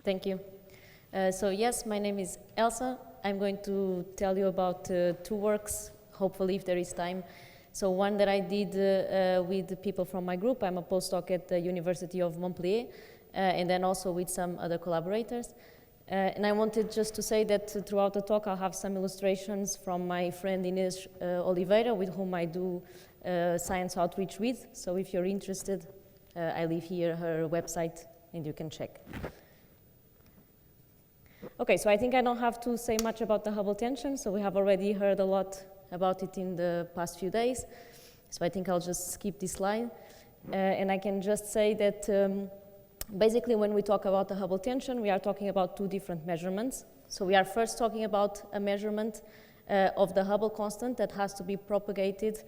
Thank you. So yes, my name is Elsa. I'm going to tell you about two works, hopefully if there is time. So one that I did with the people from my group. I'm a postdoc at the University of Montpellier, and then also with some other collaborators. And I wanted just to say that throughout the talk I'll have some illustrations from my friend Inês Oliveira, with whom I do science outreach with. So if you're interested, I leave here her website and you can check. Okay, so I think I don't have to say much about the Hubble tension, so we have already heard a lot about it in the past few days. So I think I'll just skip this slide. And I can just say that basically when we talk about the Hubble tension, we are talking about two different measurements. So we are first talking about a measurement of the Hubble constant that has to be propagated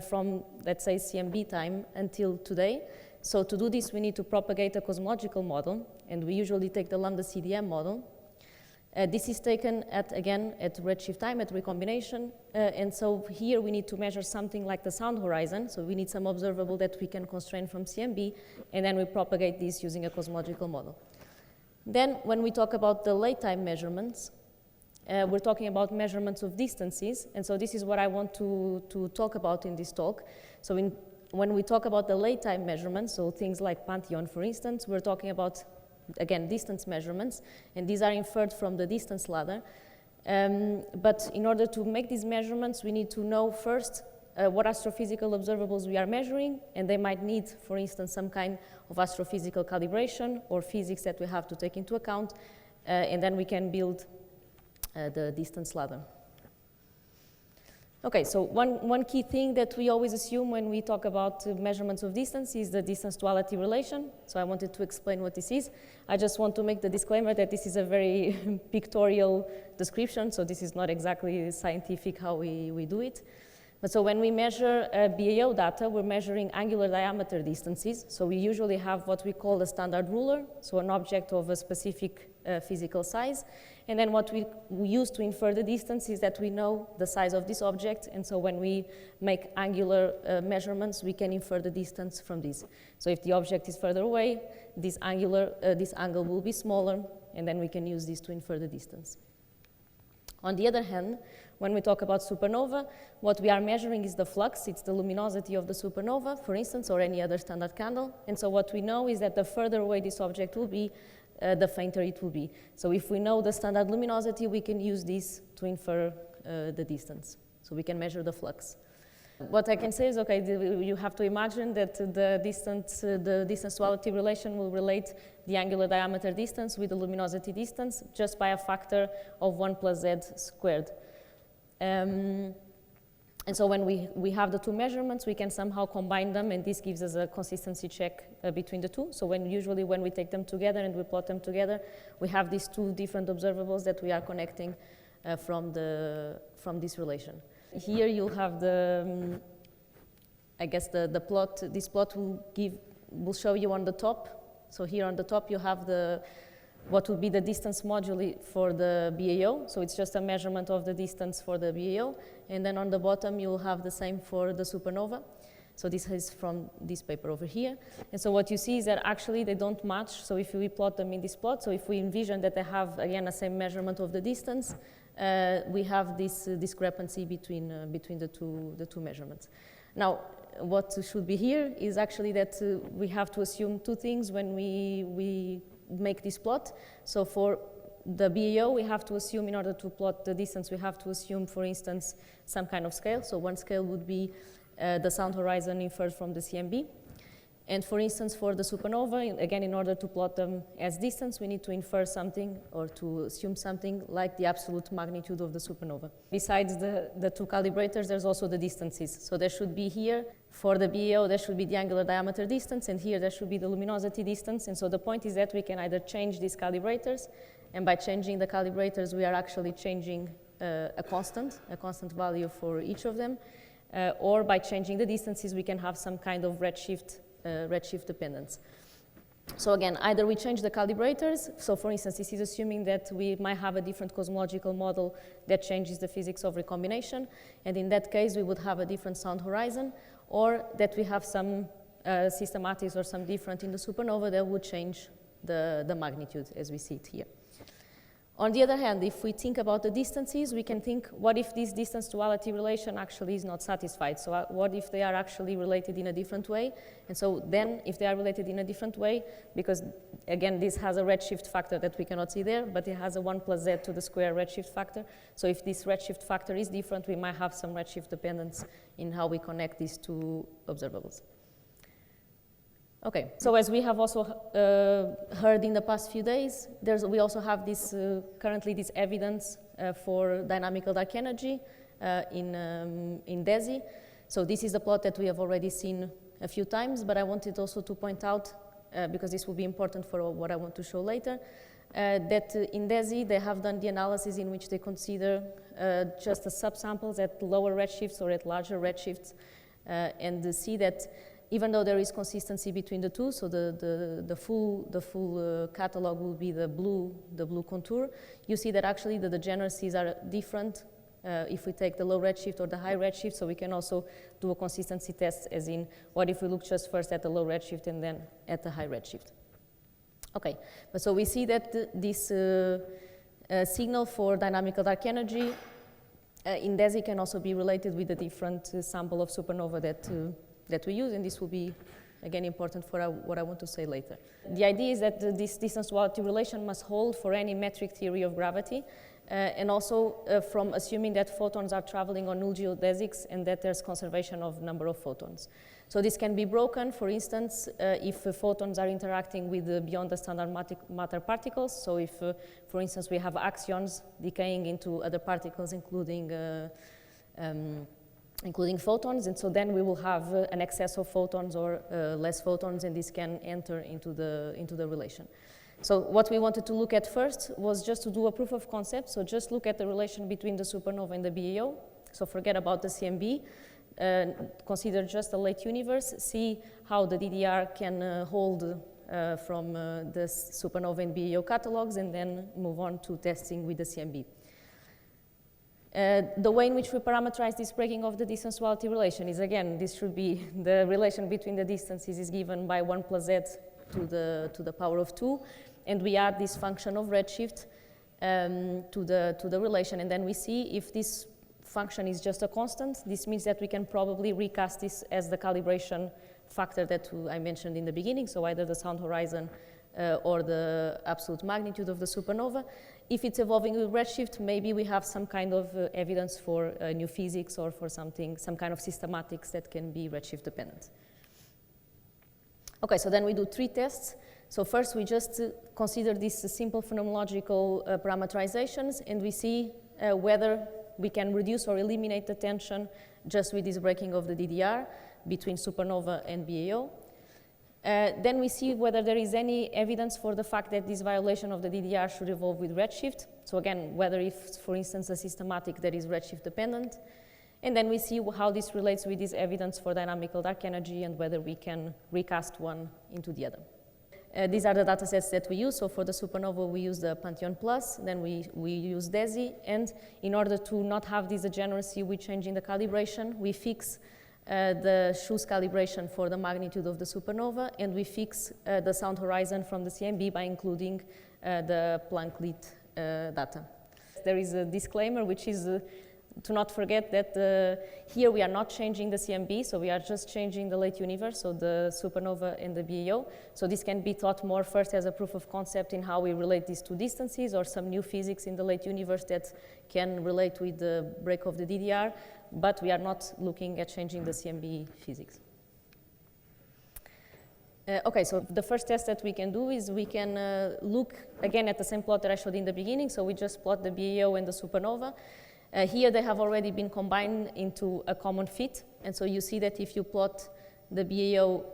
from, let's say, CMB time until today. So to do this, we need to propagate a cosmological model, and we usually take the Lambda CDM model. This is taken again at redshift time, at recombination, and so here we need to measure something like the sound horizon, so we need some observable that we can constrain from CMB, and then we propagate this using a cosmological model. Then when we talk about the late time measurements, we're talking about measurements of distances, and so this is what I want to talk about in this talk. So when we talk about the late time measurements, so things like Pantheon, for instance, we're talking about again, distance measurements, and these are inferred from the distance ladder. But in order to make these measurements, we need to know first what astrophysical observables we are measuring, and they might need, for instance, some kind of astrophysical calibration or physics that we have to take into account, and then we can build the distance ladder. Okay, so one key thing that we always assume when we talk about measurements of distance is the distance-duality relation. So I wanted to explain what this is. I just want to make the disclaimer that this is a very pictorial description, so this is not exactly scientific how we do it. But so when we measure BAO data, we're measuring angular diameter distances. So we usually have what we call a standard ruler, so an object of a specific physical size. And then what we use to infer the distance is that we know the size of this object, and so when we make angular measurements, we can infer the distance from this. So if the object is further away, this angle will be smaller, and then we can use this to infer the distance. On the other hand, when we talk about supernova, what we are measuring is the flux. It's the luminosity of the supernova, for instance, or any other standard candle. And so what we know is that the further away this object will be, the fainter it will be. So if we know the standard luminosity, we can use this to infer the distance. So we can measure the flux. What I can say is, okay, you have to imagine that the distance-duality relation will relate the angular diameter distance with the luminosity distance just by a factor of 1 plus z squared. And so when we have the two measurements, we can somehow combine them, and this gives us a consistency check between the two. So usually when we take them together and we plot them together, we have these two different observables that we are connecting from this relation. Here you'll have I guess the plot. This plot will show you on the top. So here on the top you have what would be the distance moduli for the BAO. So it's just a measurement of the distance for the BAO. And then on the bottom, you'll have the same for the supernova. So this is from this paper over here. And so what you see is that actually they don't match. So if we plot them in this plot, so if we envision that they have, again, the same measurement of the distance, we have this discrepancy between the two measurements. Now, what should be here is actually that we have to assume two things when we make this plot. So for the BAO, we have to assume, in order to plot the distance, we have to assume, for instance, some kind of scale. So one scale would be the sound horizon inferred from the CMB. And for instance, for the supernova, again, in order to plot them as distance, we need to infer something or to assume something like the absolute magnitude of the supernova. Besides the two calibrators, there's also the distances. So there should be here, for the BAO, there should be the angular diameter distance, and here there should be the luminosity distance. And so the point is that we can either change these calibrators, and by changing the calibrators, we are actually changing a constant value for each of them. Or by changing the distances, we can have some kind of redshift dependence. So again, either we change the calibrators. So for instance, this is assuming that we might have a different cosmological model that changes the physics of recombination. And in that case, we would have a different sound horizon, or that we have some systematics or some different in the supernova that would change the magnitude as we see it here. On the other hand, if we think about the distances, we can think, what if this distance-duality relation actually is not satisfied? So what if they are actually related in a different way? And so then, if they are related in a different way, because again, this has a redshift factor that we cannot see there, but it has a 1 plus z to the square redshift factor. So if this redshift factor is different, we might have some redshift dependence in how we connect these two observables. Okay, so as we have also heard in the past few days, we also have this, currently this evidence for dynamical dark energy in DESI. So this is the plot that we have already seen a few times, but I wanted also to point out, because this will be important for what I want to show later, that in DESI they have done the analysis in which they consider just the subsamples at lower redshifts or at larger redshifts, and see that even though there is consistency between the two, so the full catalog will be the blue contour, you see that actually the degeneracies are different if we take the low redshift or the high redshift, so we can also do a consistency test, as in, what if we look just first at the low redshift and then at the high redshift? Okay, but so we see that this signal for dynamical dark energy in DESI can also be related with the different sample of supernova that we use, and this will be, again, important for what I want to say later. The idea is that this distance-duality relation must hold for any metric theory of gravity, and also from assuming that photons are traveling on null geodesics and that there's conservation of number of photons. So this can be broken, for instance, if photons are interacting with beyond the standard matter particles. So if, for instance, we have axions decaying into other particles, including photons, and so then we will have an excess of photons or less photons, and this can enter into the relation. So what we wanted to look at first was just to do a proof of concept, so just look at the relation between the supernova and the BAO, so forget about the CMB, consider just the late universe, see how the DDR can hold from the supernova and BAO catalogs, and then move on to testing with the CMB. The way in which we parameterize this breaking of the distance-duality relation is, again, this should be the relation between the distances is given by 1 plus z to the power of 2, and we add this function of redshift to the relation, and then we see if this function is just a constant. This means that we can probably recast this as the calibration factor that I mentioned in the beginning, so either the sound horizon or the absolute magnitude of the supernova. If it's evolving with redshift, maybe we have some kind of evidence for new physics or for some kind of systematics that can be redshift dependent. Okay, so then we do 3 tests. So first we just consider these simple phenomenological parameterizations, and we see whether we can reduce or eliminate the tension just with this breaking of the DDR between supernova and BAO. Then we see whether there is any evidence for the fact that this violation of the DDR should evolve with redshift. So again, whether if, for instance, a systematic that is redshift dependent. And then we see how this relates with this evidence for dynamical dark energy and whether we can recast one into the other. These are the data sets that we use. So for the supernova, we use the Pantheon Plus, then we use DESI, and in order to not have this degeneracy, we change in the calibration. We fix the Schuss calibration for the magnitude of the supernova, and we fix the sound horizon from the CMB by including the Planck-Lit data. There is a disclaimer, which is to not forget that here we are not changing the CMB, so we are just changing the late universe, so the supernova and the BAO. So this can be thought more first as a proof of concept in how we relate these two distances, or some new physics in the late universe that can relate with the break of the DDR, but we are not looking at changing the CMB physics. Okay, so the first test that we can do is we can look again at the same plot that I showed in the beginning, so we just plot the BAO and the supernova. Here they have already been combined into a common fit, and so you see that if you plot the BAO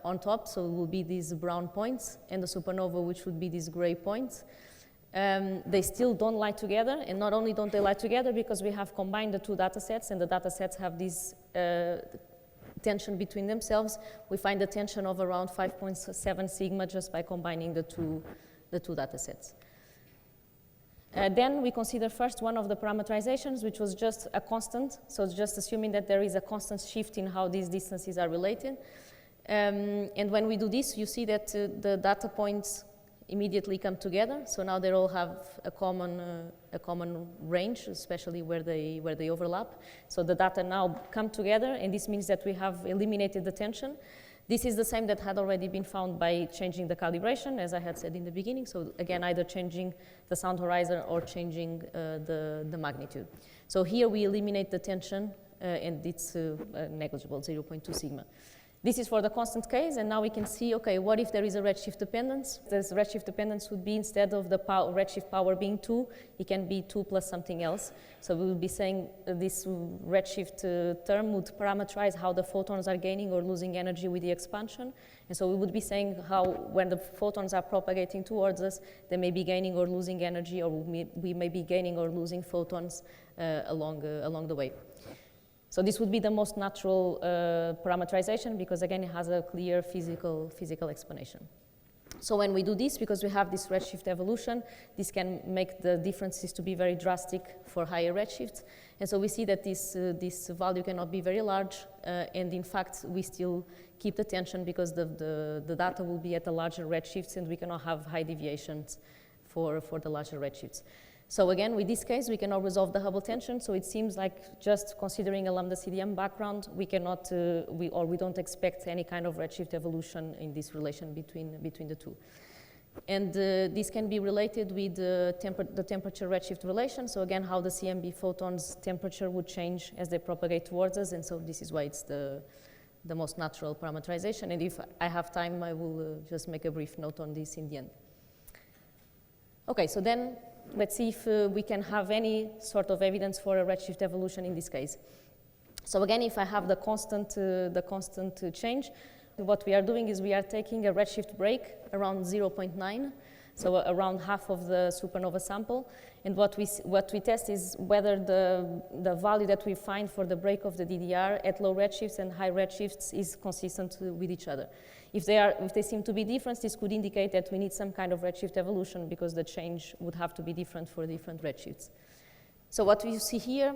on top, so it will be these brown points, and the supernova, which would be these gray points, they still don't lie together, and not only don't they lie together because we have combined the two data sets, and the data sets have this tension between themselves. We find a tension of around 5.7 sigma just by combining the two data sets. Then we consider first one of the parameterizations, which was just a constant, so it's just assuming that there is a constant shift in how these distances are related. And when we do this, you see that the data points immediately come together. So now they all have a common range, especially where they overlap. So the data now come together, and this means that we have eliminated the tension. This is the same that had already been found by changing the calibration, as I had said in the beginning. So again, either changing the sound horizon or changing the magnitude. So here we eliminate the tension, and it's negligible, 0.2 sigma. This is for the constant case, and now we can see, okay, what if there is a redshift dependence? This redshift dependence would be, instead of the redshift power being 2, it can be 2 plus something else. So we will be saying this redshift term would parameterize how the photons are gaining or losing energy with the expansion. And so we would be saying how, when the photons are propagating towards us, they may be gaining or losing energy, or we may be gaining or losing photons along the way. So this would be the most natural parameterization, because again it has a clear physical explanation. So when we do this, because we have this redshift evolution, this can make the differences to be very drastic for higher redshifts. And so we see that this value cannot be very large, and in fact we still keep the tension because the data will be at the larger redshifts, and we cannot have high deviations for the larger redshifts. So again, with this case, we cannot resolve the Hubble tension. So it seems like, just considering a lambda CDM background, we cannot, we don't expect any kind of redshift evolution in this relation between the two. And this can be related with the temperature redshift relation. So again, how the CMB photons' temperature would change as they propagate towards us. And so this is why it's the most natural parameterization. And if I have time, I will just make a brief note on this in the end. Okay, so then let's see if we can have any sort of evidence for a redshift evolution in this case. So again, if I have the constant change, what we are doing is we are taking a redshift break around 0.9, so around half of the supernova sample. And what we test is whether the value that we find for the break of the DDR at low redshifts and high redshifts is consistent with each other. If they seem to be different, this could indicate that we need some kind of redshift evolution, because the change would have to be different for different redshifts. So what we see here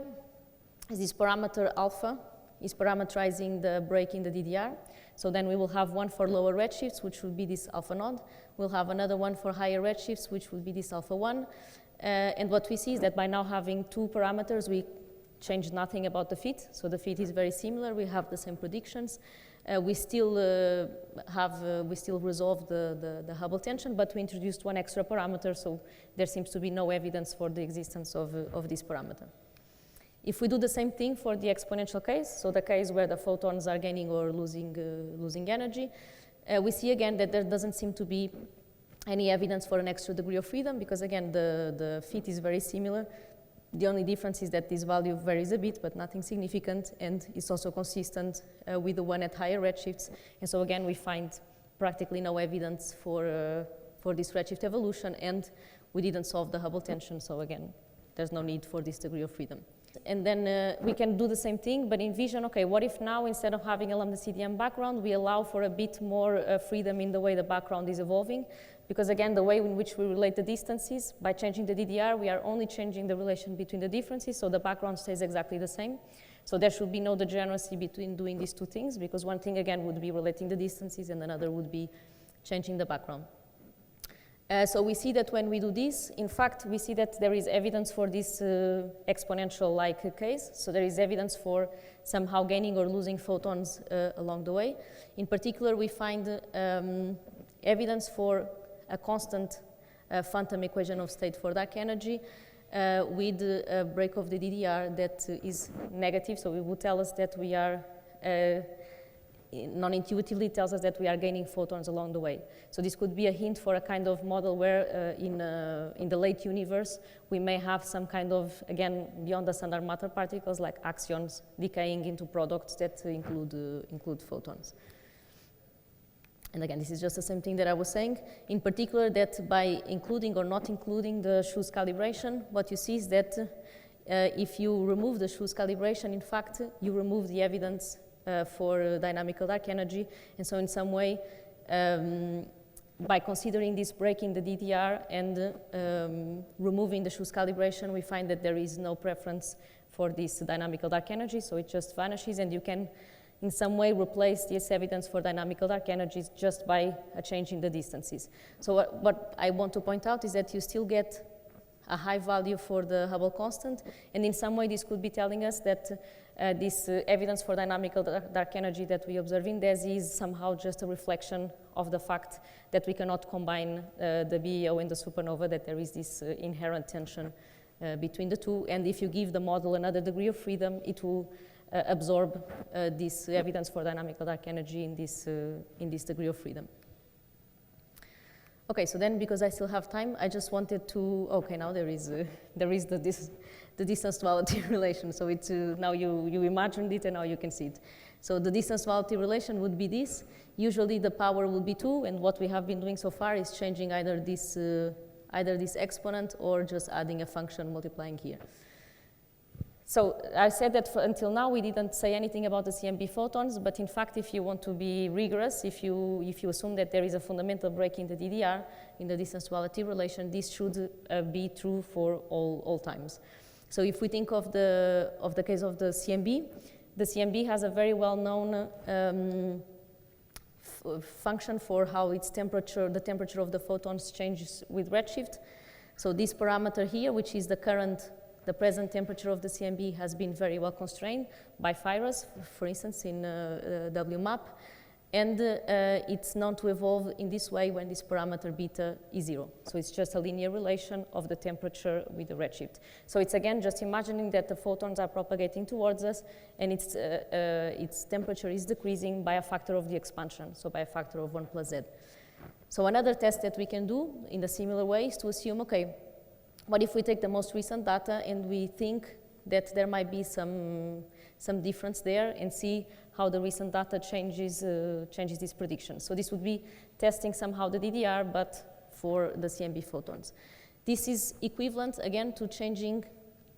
is this parameter alpha is parameterizing the break in the DDR. So then we will have one for lower redshifts, which would be this alpha naught. We'll have another one for higher redshifts, which would be this alpha 1. And what we see is that by now having two parameters, we change nothing about the fit. So the fit is very similar. We have the same predictions. We still resolve the Hubble tension, but we introduced one extra parameter, so there seems to be no evidence for the existence of this parameter. If we do the same thing for the exponential case, so the case where the photons are gaining or losing energy, we see again that there doesn't seem to be any evidence for an extra degree of freedom, because again the fit is very similar. The only difference is that this value varies a bit, but nothing significant, and it's also consistent with the one at higher redshifts. And so again, we find practically no evidence for this redshift evolution, and we didn't solve the Hubble tension, so again, there's no need for this degree of freedom. And then we can do the same thing, but envision, okay, what if now, instead of having a lambda CDM background, we allow for a bit more freedom in the way the background is evolving? Because again, the way in which we relate the distances, by changing the DDR, we are only changing the relation between the differences, so the background stays exactly the same. So there should be no degeneracy between doing these two things, because one thing, again, would be relating the distances, and another would be changing the background. So we see that when we do this, in fact, we see that there is evidence for this exponential-like case. So there is evidence for somehow gaining or losing photons along the way. In particular, we find evidence for a constant phantom equation of state for dark energy with a break of the DDR that is negative. So it would tell us that we are non-intuitively tells us that we are gaining photons along the way. So this could be a hint for a kind of model where in the late universe we may have some kind of, again, beyond the standard matter particles like axions decaying into products that include photons. And again, this is just the same thing that I was saying. In particular, that by including or not including the Schu's calibration, what you see is that if you remove the Schu's calibration, in fact, you remove the evidence for dynamical dark energy. And so in some way, by considering this break in the DDR and removing the Schu's calibration, we find that there is no preference for this dynamical dark energy, so it just vanishes, and you can in some way replace this evidence for dynamical dark energies just by a change in the distances. So what I want to point out is that you still get a high value for the Hubble constant, and in some way this could be telling us that this evidence for dynamical dark energy that we observe in DESI is somehow just a reflection of the fact that we cannot combine the BAO and the supernova, that there is this inherent tension between the two, and if you give the model another degree of freedom, it will absorb this evidence for dynamical dark energy in this degree of freedom. Okay, so then because I still have time, I just wanted to, okay, now there is the distance-duality relation. So it's, now you imagined it and now you can see it. So the distance-duality relation would be this. Usually the power will be 2, and what we have been doing so far is changing either this exponent or just adding a function multiplying here. So I said that until now we didn't say anything about the CMB photons, but in fact if you want to be rigorous, if you assume that there is a fundamental break in the DDR, in the distance-duality relation, this should be true for all times. So if we think of the case of the CMB has a very well-known function for how its temperature, the temperature of the photons changes with redshift. So this parameter here, which is the present temperature of the CMB, has been very well constrained by Firas, for instance, in WMAP, and it's known to evolve in this way when this parameter beta is 0. So it's just a linear relation of the temperature with the redshift. So it's again just imagining that the photons are propagating towards us, and its temperature is decreasing by a factor of the expansion, so by a factor of 1 plus z. So another test that we can do in the similar way is to assume, okay, what if we take the most recent data and we think that there might be some difference there and see how the recent data changes this prediction. So this would be testing somehow the DDR, but for the CMB photons. This is equivalent, again, to changing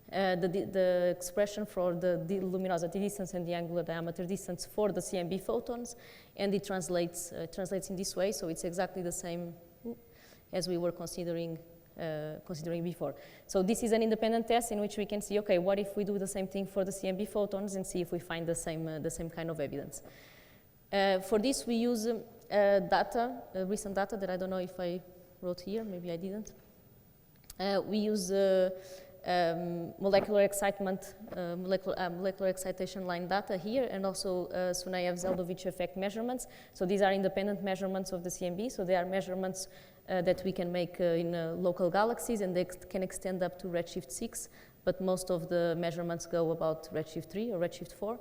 the expression for the luminosity distance and the angular diameter distance for the CMB photons, and it translates in this way, so it's exactly the same as we were considering before. So this is an independent test in which we can see, okay, what if we do the same thing for the CMB photons and see if we find the same kind of evidence. For this we use recent data that I don't know if I wrote here, maybe I didn't. We use molecular excitation line data here, and also Sunayev-Zeldovich effect measurements. So these are independent measurements of the CMB, so they are measurements that we can make in local galaxies, and they can extend up to redshift 6, but most of the measurements go about redshift 3 or redshift 4.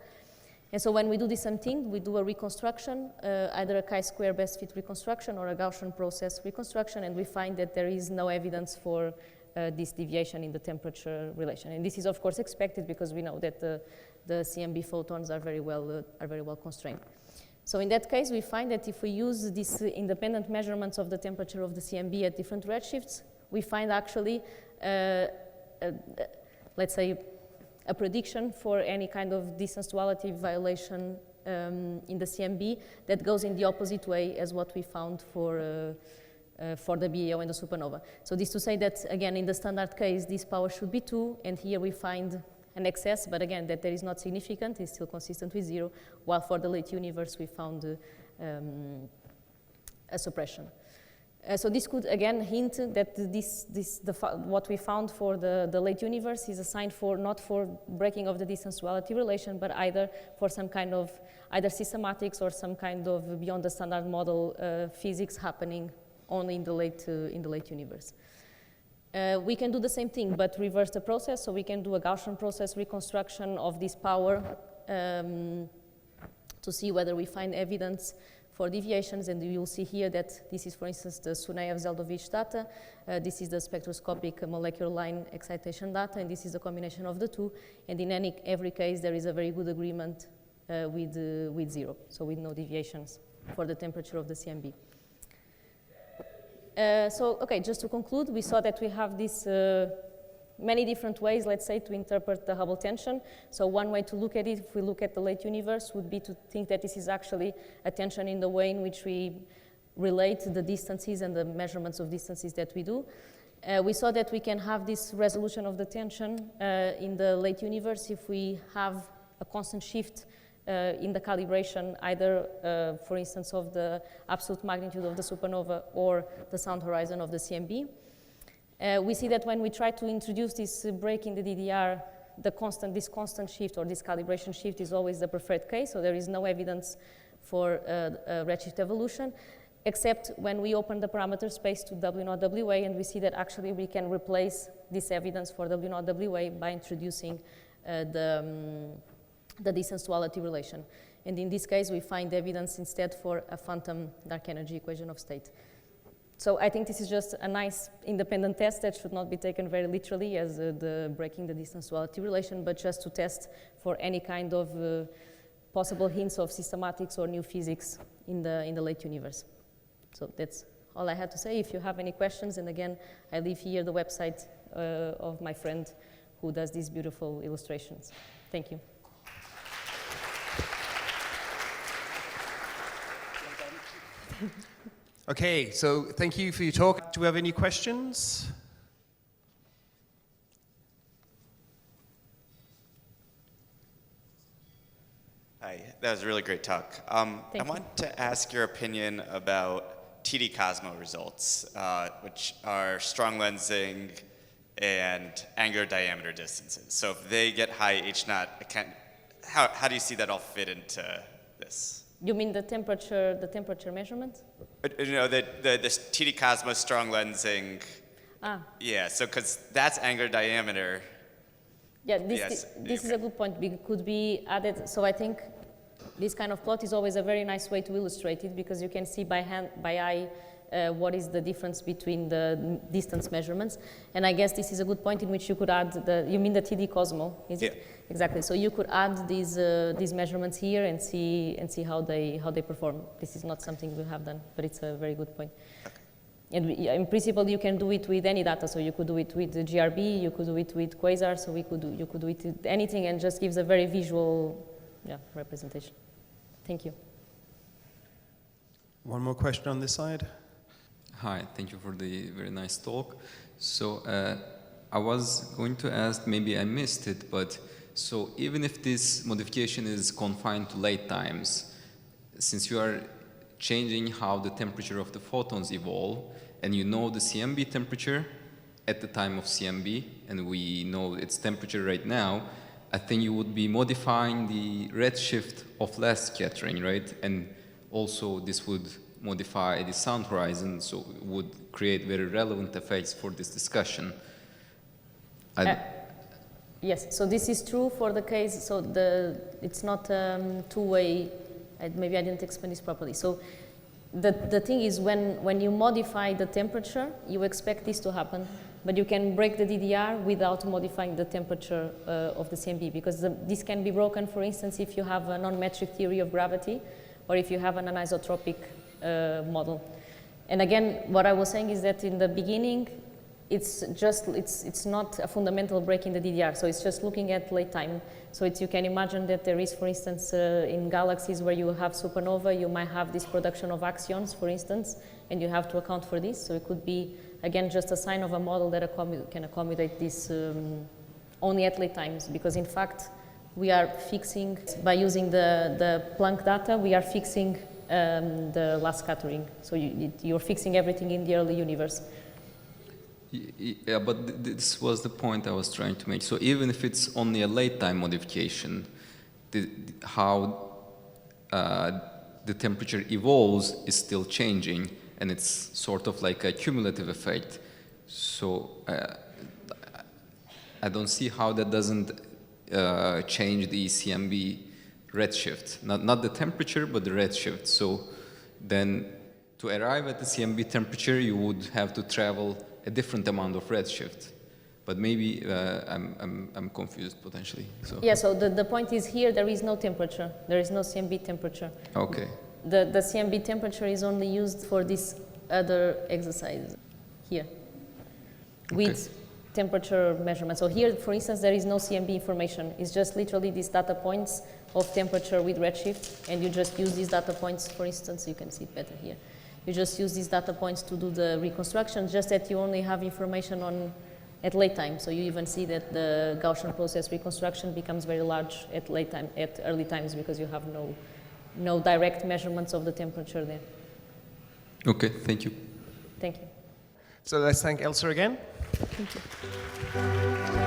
And so when we do the same thing, we do a reconstruction, either a chi-square best fit reconstruction or a Gaussian process reconstruction, and we find that there is no evidence for this deviation in the temperature relation. And this is of course expected because we know that the CMB photons are very well constrained. So in that case, we find that if we use these independent measurements of the temperature of the CMB at different redshifts, we find actually, let's say, a prediction for any kind of distance duality violation in the CMB that goes in the opposite way as what we found for the BAO and the supernova. So this to say that, again, in the standard case, this power should be 2, and here we find an excess, but again, that there is not significant, is still consistent with 0, while for the late universe we found a suppression. So this could again hint that what we found for the late universe is a sign for not for breaking of the distance duality relation, but either for some kind of either systematics or some kind of beyond the standard model physics happening only in the late universe. We can do the same thing, but reverse the process. So we can do a Gaussian process reconstruction of this power to see whether we find evidence for deviations. And you'll see here that this is, for instance, the Sunayev-Zeldovich data. This is the spectroscopic molecular line excitation data, and this is a combination of the two. And in every case, there is a very good agreement with 0, so with no deviations for the temperature of the CMB. So, okay, just to conclude, we saw that we have these many different ways, let's say, to interpret the Hubble tension. So one way to look at it, if we look at the late universe, would be to think that this is actually a tension in the way in which we relate the distances and the measurements of distances that we do. We saw that we can have this resolution of the tension in the late universe if we have a constant shift in the calibration, either, for instance, of the absolute magnitude of the supernova or the sound horizon of the CMB. We see that when we try to introduce this break in the DDR, this constant shift or this calibration shift is always the preferred case, so there is no evidence for redshift evolution, except when we open the parameter space to W0 WA, and we see that actually we can replace this evidence for W0 WA by introducing the distance-duality relation. And in this case, we find evidence instead for a phantom dark energy equation of state. So I think this is just a nice independent test that should not be taken very literally as the breaking the distance-duality relation, but just to test for any kind of possible hints of systematics or new physics in the late universe. So that's all I had to say. If you have any questions, and again, I leave here the website of my friend who does these beautiful illustrations. Thank you. Okay, so thank you for your talk. Do we have any questions? Hi, that was a really great talk. I want to ask your opinion about TD Cosmo results, which are strong lensing and angular diameter distances. So if they get high H0, how do you see that all fit into this? You mean the temperature measurement? You know, the TD Cosmos strong lensing. Ah. Yeah, so because that's angular diameter. Yeah, this is a good point. It could be added. So I think this kind of plot is always a very nice way to illustrate it, because you can see by eye what is the difference between the distance measurements. And I guess this is a good point in which you could add you mean the TD Cosmo, is it? Exactly. So you could add these measurements here and see how they perform. This is not something we have done, but it's a very good point. Okay. And in principle, you can do it with any data. So you could do it with the GRB, you could do it with quasar. So you could do it with anything, and just gives a very visual, representation. Thank you. One more question on this side. Hi, thank you for the very nice talk. So I was going to ask, maybe I missed it, but so even if this modification is confined to late times, since you are changing how the temperature of the photons evolve, and you know the CMB temperature at the time of CMB, and we know its temperature right now, I think you would be modifying the redshift of last scattering, right? And also this would modify the sound horizon, so it would create very relevant effects for this discussion. Yes, so this is true for the case, so it's not two-way, maybe I didn't explain this properly. So the thing is, when you modify the temperature, you expect this to happen, but you can break the DDR without modifying the temperature of the CMB, because this can be broken, for instance, if you have a non-metric theory of gravity, or if you have an anisotropic model. And again, what I was saying is that in the beginning, it's not a fundamental break in the DDR, so it's just looking at late time. So you can imagine that there is, for instance, in galaxies where you have supernova, you might have this production of axions, for instance, and you have to account for this. So it could be, again, just a sign of a model that can accommodate this only at late times, because in fact, we are fixing, by using the Planck data, we are fixing the last scattering. So you're fixing everything in the early universe. Yeah, but this was the point I was trying to make. So even if it's only a late time modification, how the temperature evolves is still changing, and it's sort of like a cumulative effect. So I don't see how that doesn't change the CMB redshift. Not the temperature, but the redshift. So then to arrive at the CMB temperature, you would have to travel a different amount of redshift, but maybe I'm confused potentially. So. Yeah, so the point is here there is no temperature. There is no CMB temperature. Okay. The CMB temperature is only used for this other exercise here with temperature measurement. So here, for instance, there is no CMB information. It's just literally these data points of temperature with redshift, and you just use these data points, for instance, you can see it better here. You just use these data points to do the reconstruction, just that you only have information on at late time. So you even see that the Gaussian process reconstruction becomes very large at late time, at early times, because you have no direct measurements of the temperature there. Okay, thank you. Thank you. So let's thank Elsa again. Thank you.